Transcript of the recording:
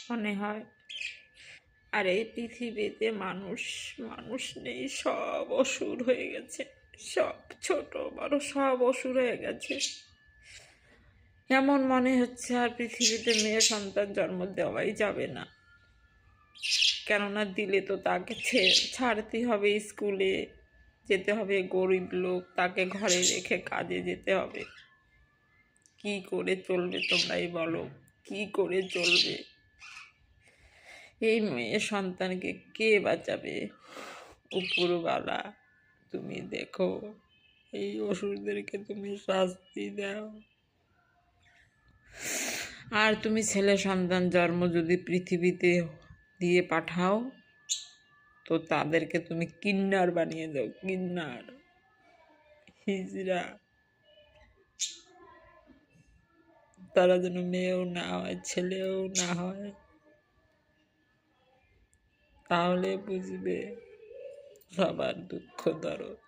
মনে হয়। আর এই পৃথিবীতে মানুষ মানুষ নেই, সব অসুর হয়ে গেছে, সব ছোট বড় সব অসুর হয়ে গেছে। এমন মনে হচ্ছে আর পৃথিবীতে মেয়ে সন্তান জন্ম দেওয়াই যাবে না, কেননা দিলে তো তাকে ছাড়তে হবে, স্কুলে যেতে হবে, গরিব লোক, তাকে ঘরে রেখে কাজে যেতে হবে। কি করে চলবে তোমরাই বলো, কি করে চলবে? এই মেয়ে সন্তানকে কে বাঁচাবে? উপরওয়ালা তুমি দেখো, এই অসুরদেরকে তুমি শাস্তি দাও। আর তুমি ছেলে সন্তান জন্ম যদি পৃথিবীতে দিয়ে পাঠাও, তো তাদেরকে তুমি কিন্নার বানিয়ে দাও, কিন্নার, হিজড়া। তারা যেন মেয়েও না হয়, ছেলেও না হয়, তাহলে বুঝবে সবার দুঃখ দরদ।